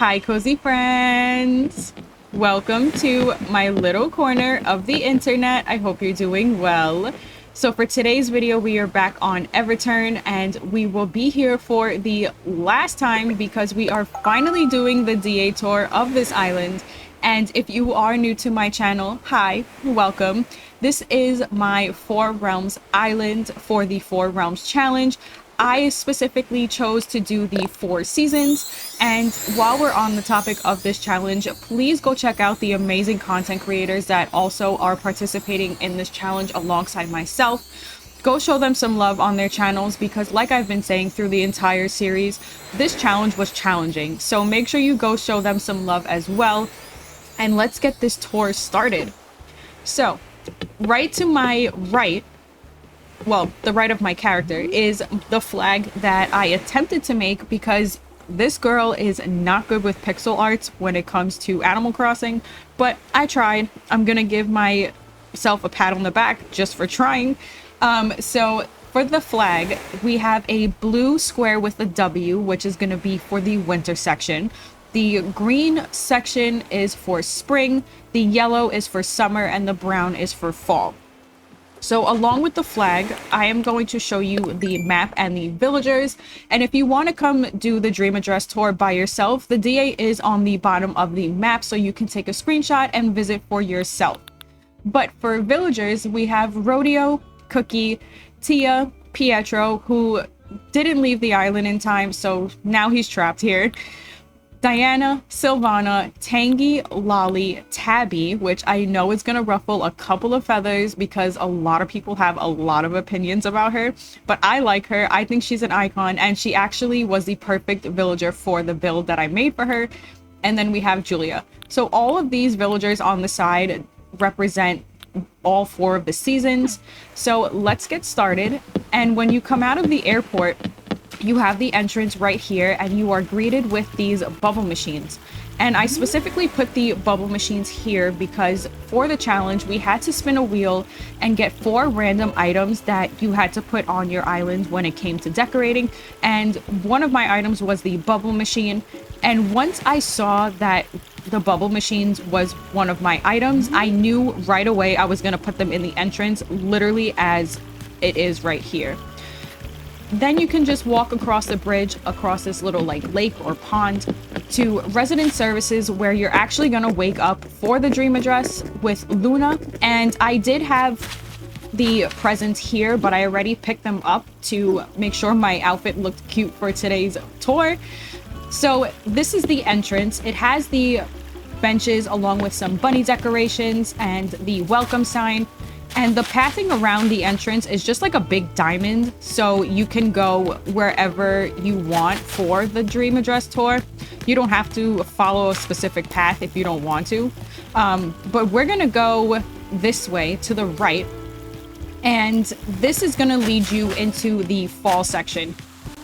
Hi, cozy friends. Welcome to my little corner of the internet. I hope you're doing well. So for today's video, we are back on Everturn, and we will be here for the last time because we are finally doing the DA tour of this island. And if you are new to my channel, hi, welcome. This is my 4 Realms island for the 4 Realms challenge. I specifically chose to do the 4 seasons, and while we're on the topic of this challenge, please go check out the amazing content creators that also are participating in this challenge alongside myself. Go show them some love on their channels because, like I've been saying through the entire series, this challenge was challenging, so make sure you go show them some love as well. And let's get this tour started. So right to my right, well, the right of my character, is the flag that I attempted to make because this girl is not good with pixel arts when it comes to Animal Crossing, but I tried. I'm gonna give myself a pat on the back just for trying. So for the flag, we have a blue square with a W, which is gonna be for the winter section. The green section is for spring, the yellow is for summer, and the brown is for fall. So along with the flag, I am going to show you the map and the villagers. And if you want to come do the Dream Address tour by yourself, the DA is on the bottom of the map, so you can take a screenshot and visit for yourself. But for villagers, we have Rodeo, Cookie, Tia, Pietro, who didn't leave the island in time, so now he's trapped here. Diana, Sylvana, Tangy, Lolly, Tabby, which I know is going to ruffle a couple of feathers because a lot of people have a lot of opinions about her, but I like her. I think she's an icon, and she actually was the perfect villager for the build that I made for her. And then we have Julia. So all of these villagers on the side represent all 4 of the seasons. So let's get started. And when you come out of the airport, you have the entrance right here, and you are greeted with these bubble machines. And I specifically put the bubble machines here because for the challenge, we had to spin a wheel and get 4 random items that you had to put on your island when it came to decorating. And one of my items was the bubble machine. And once I saw that the bubble machines was one of my items, I knew right away I was going to put them in the entrance, literally as it is right here. Then you can just walk across the bridge, across this little like lake or pond, to resident services, where you're actually gonna wake up for the Dream Address with Luna. And I did have the presents here, but I already picked them up to make sure my outfit looked cute for today's tour. So this is the entrance. It has the benches along with some bunny decorations and the welcome sign. And the pathing around the entrance is just like a big diamond, so you can go wherever you want for the Dream Address tour. You don't have to follow a specific path if you don't want to. But we're gonna go this way to the right, and this is gonna lead you into the fall section.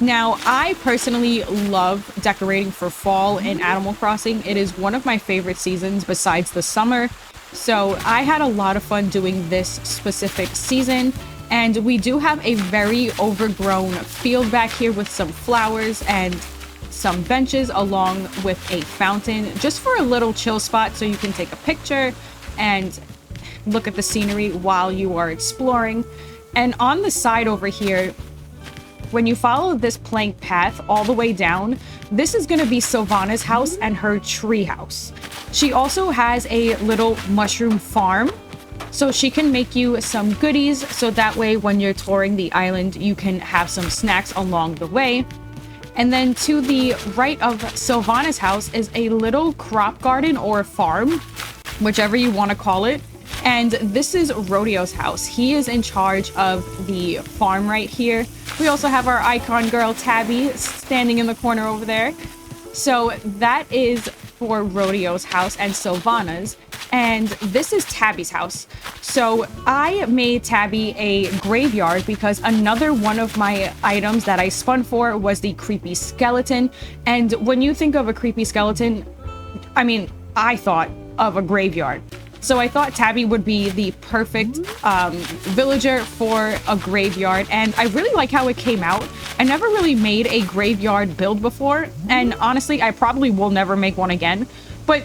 Now, I personally love decorating for fall in Animal Crossing. It is one of my favorite seasons besides the summer. So I had a lot of fun doing this specific season, and we do have a very overgrown field back here with some flowers and some benches along with a fountain, just for a little chill spot so you can take a picture and look at the scenery while you are exploring. And on the side over here, when you follow this plank path all the way down, this is going to be Sylvana's house and her tree house. She also has a little mushroom farm, so she can make you some goodies, so that way when you're touring the island, you can have some snacks along the way. And then to the right of Sylvana's house is a little crop garden or farm, whichever you want to call it. And this is Rodeo's house. He is in charge of the farm right here. We also have our icon girl, Tabby, standing in the corner over there. So that is for Rodeo's house and Sylvana's. And this is Tabby's house. So I made Tabby a graveyard because another one of my items that I spun for was the creepy skeleton. And when you think of a creepy skeleton, I mean, I thought of a graveyard. So I thought Tabby would be the perfect villager for a graveyard, and I really like how it came out. I never really made a graveyard build before, and honestly, I probably will never make one again, but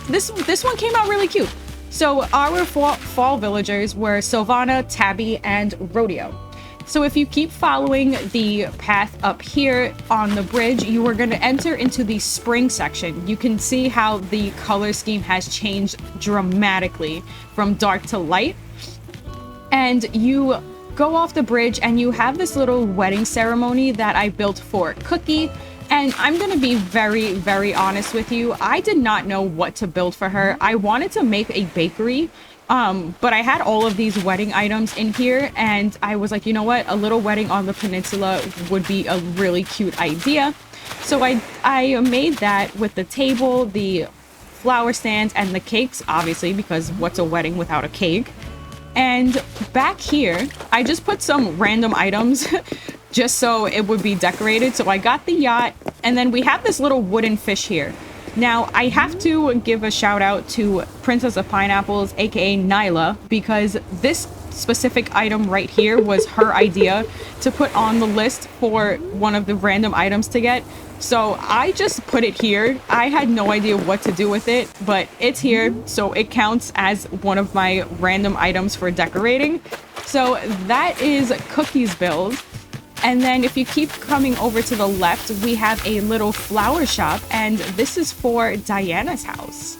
this one came out really cute. So our fall villagers were Sylvana, Tabby, and Rodeo. So if you keep following the path up here on the bridge, you are going to enter into the spring section. You can see how the color scheme has changed dramatically from dark to light. And you go off the bridge and you have this little wedding ceremony that I built for Cookie. And I'm going to be very, very honest with you. I did not know what to build for her. I wanted to make a bakery. But I had all of these wedding items in here, and I was like, you know what? A little wedding on the peninsula would be a really cute idea. So I made that with the table, the flower stands, and the cakes, obviously, because what's a wedding without a cake? And back here, I just put some random items just so it would be decorated. So I got the yacht, and then we have this little wooden fish here. Now, I have to give a shout out to Princess of Pineapples, aka Nyla, because this specific item right here was her idea to put on the list for one of the random items to get. So I just put it here. I had no idea what to do with it, but it's here, so it counts as one of my random items for decorating. So that is Cookie's build. And then if you keep coming over to the left, we have a little flower shop, and this is for Diana's house.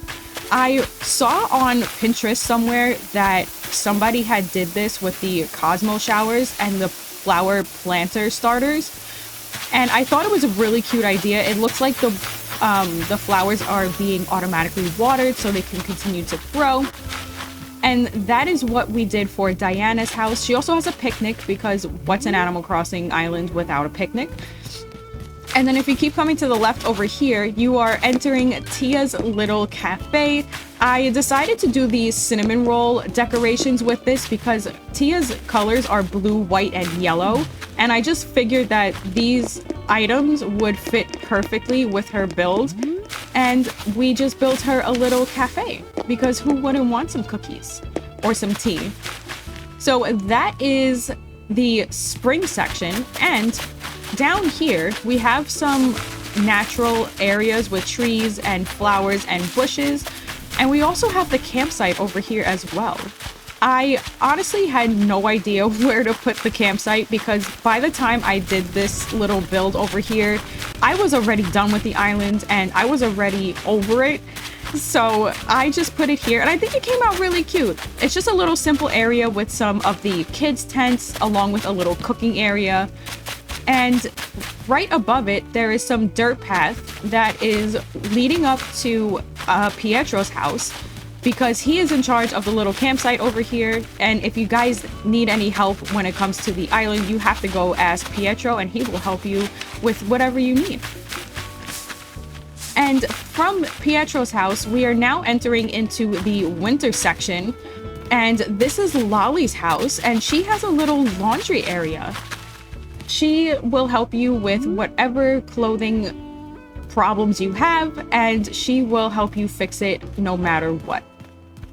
I saw on Pinterest somewhere that somebody had did this with the Cosmo showers and the flower planter starters, and I thought it was a really cute idea. It looks like the flowers are being automatically watered so they can continue to grow. And that is what we did for Diana's house. She also has a picnic, because what's an Animal Crossing island without a picnic? And then if you keep coming to the left over here, you are entering Tia's little cafe. I decided to do these cinnamon roll decorations with this because Tia's colors are blue, white, and yellow. And I just figured that these items would fit perfectly with her build. And we just built her a little cafe, because who wouldn't want some cookies or some tea? So that is the spring section. And down here, we have some natural areas with trees and flowers and bushes. And we also have the campsite over here as well. I honestly had no idea where to put the campsite, because by the time I did this little build over here, I was already done with the island and I was already over it. So I just put it here, and I think it came out really cute. It's just a little simple area with some of the kids' tents along with a little cooking area. And right above it, there is some dirt path that is leading up to Pietro's house, because he is in charge of the little campsite over here. And if you guys need any help when it comes to the island, you have to go ask Pietro, and he will help you with whatever you need. And from Pietro's house, we are now entering into the winter section. And this is Lolly's house, and she has a little laundry area. She will help you with whatever clothing problems you have, and she will help you fix it no matter what.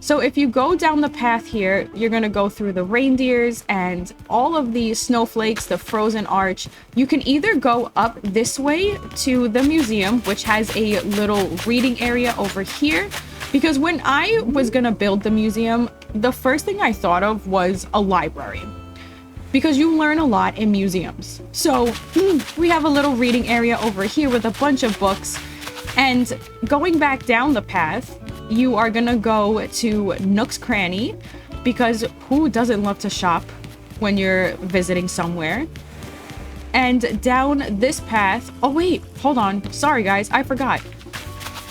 So if you go down the path here, you're going to go through the reindeers and all of the snowflakes, the frozen arch. You can either go up this way to the museum, which has a little reading area over here. Because when I was going to build the museum, the first thing I thought of was a library, because you learn a lot in museums. So we have a little reading area over here with a bunch of books. And going back down the path, you are gonna go to Nook's Cranny, because who doesn't love to shop when you're visiting somewhere? And down this path, oh wait, hold on. Sorry guys, I forgot.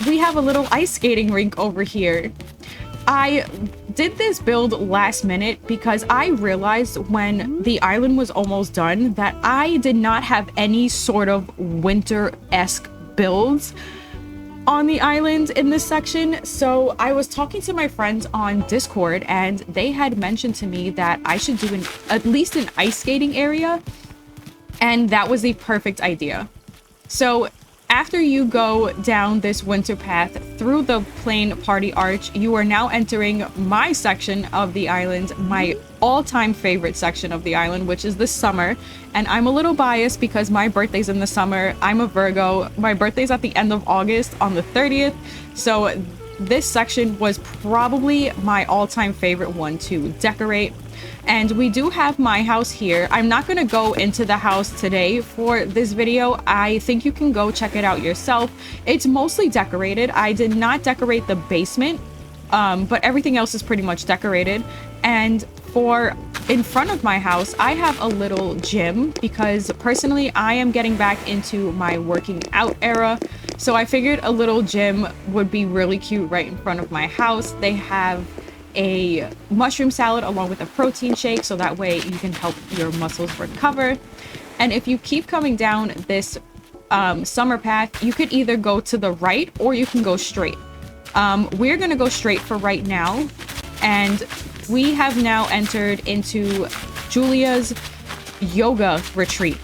We have a little ice skating rink over here. I did this build last minute because I realized when the island was almost done that I did not have any sort of winter-esque builds on the island in this section. So I was talking to my friends on Discord, and they had mentioned to me that I should do at least an ice skating area, and that was the perfect idea. So after you go down this winter path through the plain party arch, you are now entering my section of the island, my all-time favorite section of the island, which is the summer. And I'm a little biased because my birthday's in the summer. I'm a Virgo. My birthday's at the end of August on the 30th. So this section was probably my all-time favorite one to decorate. And we do have my house here. I'm not going to go into the house today for this video. I think you can go check it out yourself. It's mostly decorated. I did not decorate the basement, but everything else is pretty much decorated. And for in front of my house, I have a little gym because personally I am getting back into my working out era. So I figured a little gym would be really cute right in front of my house. They have a mushroom salad along with a protein shake, so that way you can help your muscles recover. And if you keep coming down this summer path, you could either go to the right or you can go straight. We're gonna go straight for right now, and we have now entered into Julia's yoga retreat.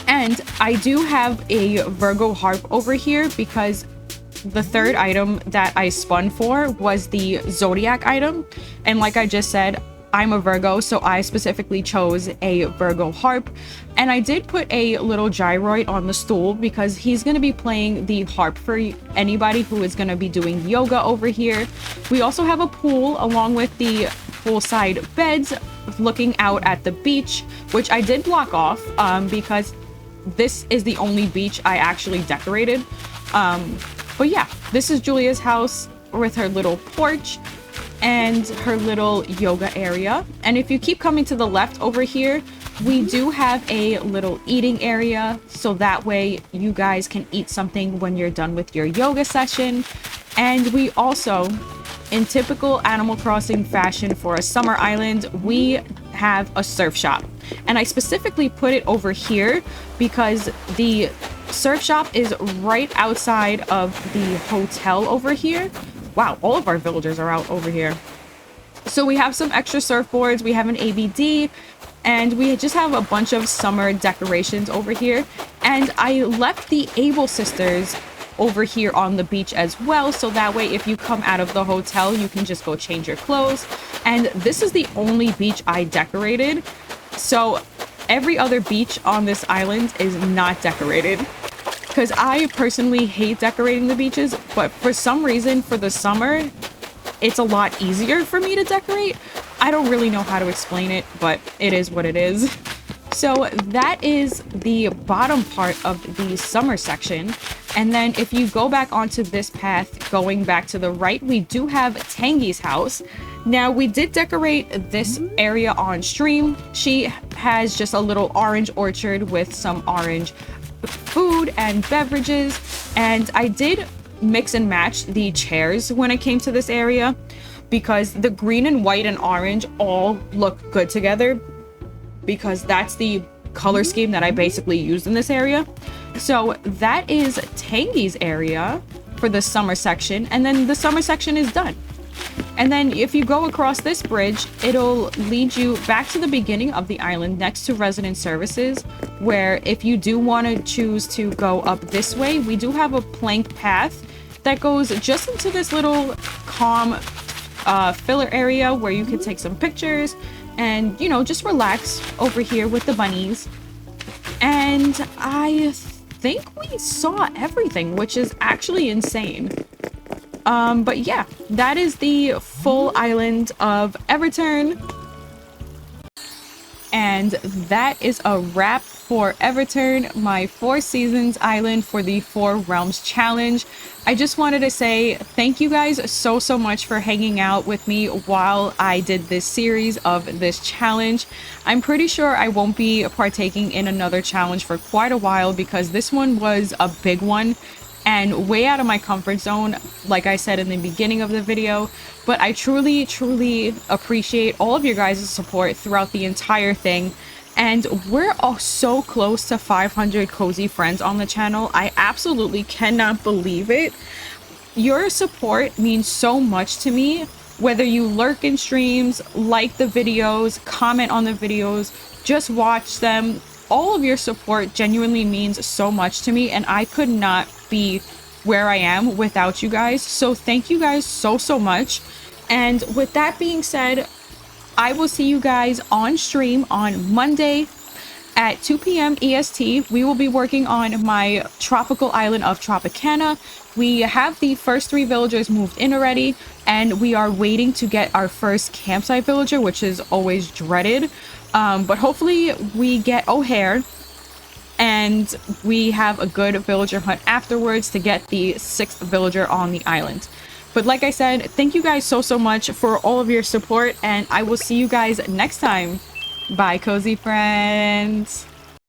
And I do have a Virgo harp over here because the third item that I spun for was the zodiac item, and like I just said, I'm a Virgo, so I specifically chose a Virgo harp. And I did put a little gyroid on the stool because he's going to be playing the harp for anybody who is going to be doing yoga over here. We also have a pool along with the poolside beds looking out at the beach, which I did block off because this is the only beach I actually decorated. But yeah, this is Julia's house with her little porch and her little yoga area. And if you keep coming to the left over here, we do have a little eating area, so that way you guys can eat something when you're done with your yoga session. And we also, in typical Animal Crossing fashion for a summer island, we have a surf shop. And I specifically put it over here because the surf shop is right outside of the hotel over here. Wow, all of our villagers are out over here. So we have some extra surfboards, we have an ABD, and we just have a bunch of summer decorations over here. And I left the Able sisters over here on the beach as well, so that way if you come out of the hotel, you can just go change your clothes. And this is the only beach I decorated. So every other beach on this island is not decorated because I personally hate decorating the beaches, but for some reason for the summer it's a lot easier for me to decorate. I don't really know how to explain it, but it is what it is. So that is the bottom part of the summer section. And then if you go back onto this path going back to the right, we do have Tangy's house. Now we did decorate this area on stream. She has just a little orange orchard with some orange food and beverages, and I did mix and match the chairs when it came to this area because the green and white and orange all look good together because that's the color scheme that I basically used in this area. So that is Tangy's area for the summer section, and then the summer section is done. And then if you go across this bridge, it'll lead you back to the beginning of the island next to resident services, where if you do want to choose to go up this way, we do have a plank path that goes just into this little calm filler area where you can take some pictures and, you know, just relax over here with the bunnies. And I think we saw everything, which is actually insane. But yeah, that is the full island of Everturn. And that is a wrap for Everturn, my 4 seasons island for the 4 realms challenge. I just wanted to say thank you guys so much for hanging out with me while I did this series of this challenge. I'm pretty sure I won't be partaking in another challenge for quite a while because this one was a big one and way out of my comfort zone, like I said in the beginning of the video. But I truly appreciate all of your guys' support throughout the entire thing. And we're all so close to 500 cozy friends on the channel. I absolutely cannot believe it. Your support means so much to me. Whether you lurk in streams, like the videos, comment on the videos, just watch them, all of your support genuinely means so much to me, and I could not be where I am without you guys. So thank you guys so much. And with that being said, I will see you guys on stream on Monday at 2 p.m. EST. We will be working on my tropical island of Tropicana. We have the first 3 villagers moved in already, and we are waiting to get our first campsite villager, which is always dreaded. But hopefully we get O'Hare, and we have a good villager hunt afterwards to get the 6th villager on the island. But like I said, thank you guys so much for all of your support, and I will see you guys next time. Bye, cozy friends.